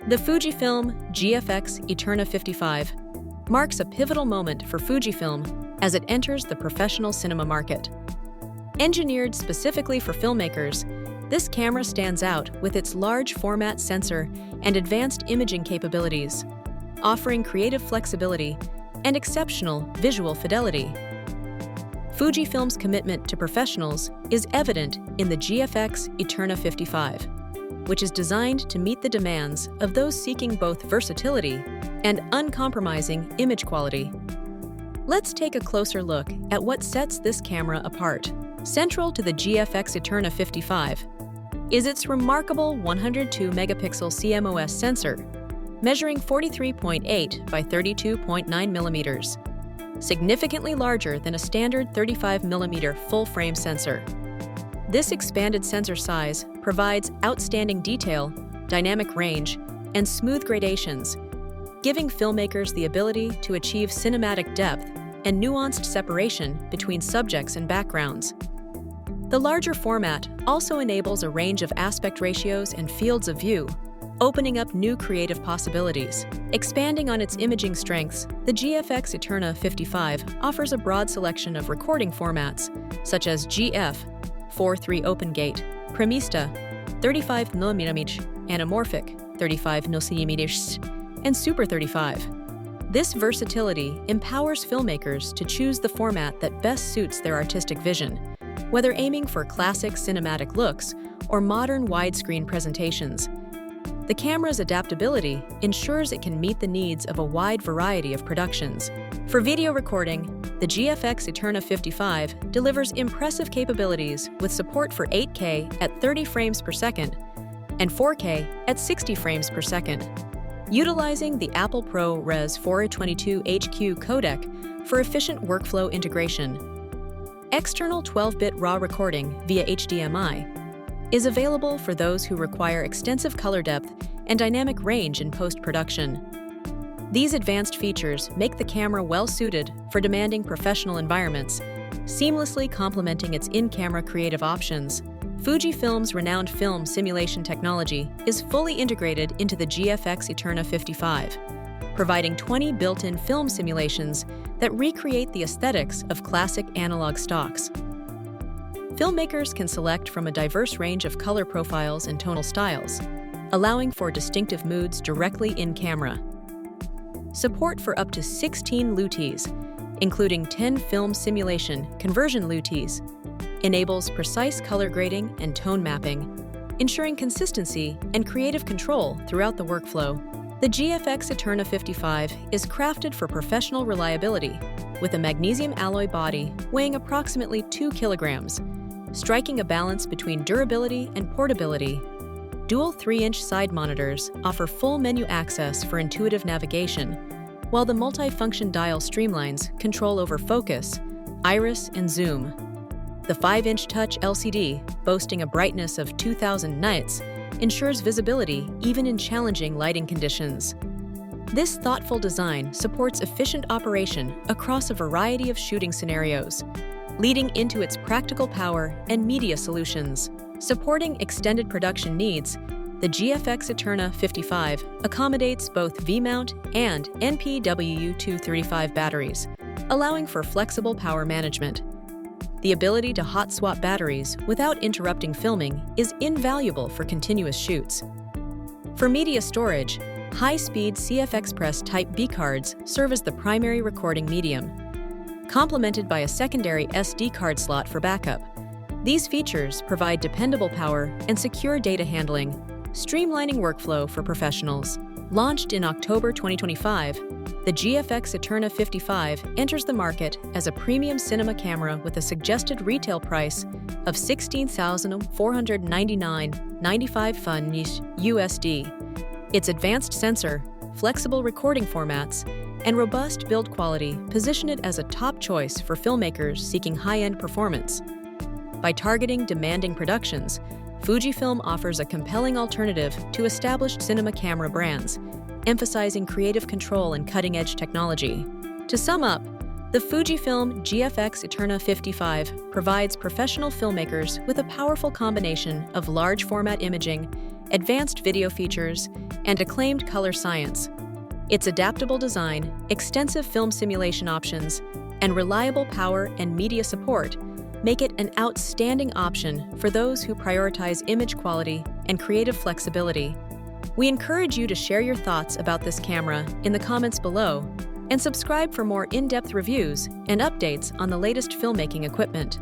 The Fujifilm GFX Eterna 55 marks a pivotal moment for Fujifilm as it enters the professional cinema market. Engineered specifically for filmmakers, this camera stands out with its large format sensor and advanced imaging capabilities, offering creative flexibility and exceptional visual fidelity. Fujifilm's commitment to professionals is evident in the GFX Eterna 55, which is designed to meet the demands of those seeking both versatility and uncompromising image quality. Let's take a closer look at what sets this camera apart. Central to the GFX Eterna 55 is its remarkable 102-megapixel CMOS sensor, measuring 43.8 by 32.9 millimeters, significantly larger than a standard 35mm full-frame sensor. This expanded sensor size provides outstanding detail, dynamic range, and smooth gradations, giving filmmakers the ability to achieve cinematic depth and nuanced separation between subjects and backgrounds. The larger format also enables a range of aspect ratios and fields of view, opening up new creative possibilities. Expanding on its imaging strengths, the GFX Eterna 55 offers a broad selection of recording formats, such as GF, 4:3 open gate, Premista, 35mm, anamorphic, 35mm, and Super 35. This versatility empowers filmmakers to choose the format that best suits their artistic vision, whether aiming for classic cinematic looks or modern widescreen presentations. The camera's adaptability ensures it can meet the needs of a wide variety of productions. For video recording, the GFX Eterna 55 delivers impressive capabilities with support for 8K at 30 frames per second and 4K at 60 frames per second. Utilizing the Apple ProRes 422HQ codec for efficient workflow integration. External 12-bit RAW recording via HDMI is available for those who require extensive color depth and dynamic range in post-production. These advanced features make the camera well-suited for demanding professional environments, seamlessly complementing its in-camera creative options. Fujifilm's renowned film simulation technology is fully integrated into the GFX Eterna 55, providing 20 built-in film simulations that recreate the aesthetics of classic analog stocks. Filmmakers can select from a diverse range of color profiles and tonal styles, allowing for distinctive moods directly in camera. Support for up to 16 LUTs, including 10 film simulation conversion LUTs, enables precise color grading and tone mapping, ensuring consistency and creative control throughout the workflow. The GFX Eterna 55 is crafted for professional reliability, with a magnesium alloy body weighing approximately 2 kilograms, striking a balance between durability and portability. Dual 3-inch side monitors offer full menu access for intuitive navigation, while the multi-function dial streamlines control over focus, iris, and zoom. The 5-inch touch LCD, boasting a brightness of 2000 nits, ensures visibility even in challenging lighting conditions. This thoughtful design supports efficient operation across a variety of shooting scenarios, leading into its practical power and media solutions. Supporting extended production needs, the GFX Eterna 55 accommodates both V-mount and NPW235 batteries, allowing for flexible power management. The ability to hot swap batteries without interrupting filming is invaluable for continuous shoots. For media storage, high-speed CF Express Type B cards serve as the primary recording medium, complemented by a secondary SD card slot for backup. These features provide dependable power and secure data handling, streamlining workflow for professionals. Launched in October 2025, the GFX Eterna 55 enters the market as a premium cinema camera with a suggested retail price of $16,499.95 USD. Its advanced sensor, flexible recording formats, and robust build quality position it as a top choice for filmmakers seeking high-end performance. By targeting demanding productions, Fujifilm offers a compelling alternative to established cinema camera brands, emphasizing creative control and cutting-edge technology. To sum up, the Fujifilm GFX Eterna 55 provides professional filmmakers with a powerful combination of large-format imaging advanced video features, and acclaimed color science. Its adaptable design, extensive film simulation options, and reliable power and media support make it an outstanding option for those who prioritize image quality and creative flexibility. We encourage you to share your thoughts about this camera in the comments below and subscribe for more in-depth reviews and updates on the latest filmmaking equipment.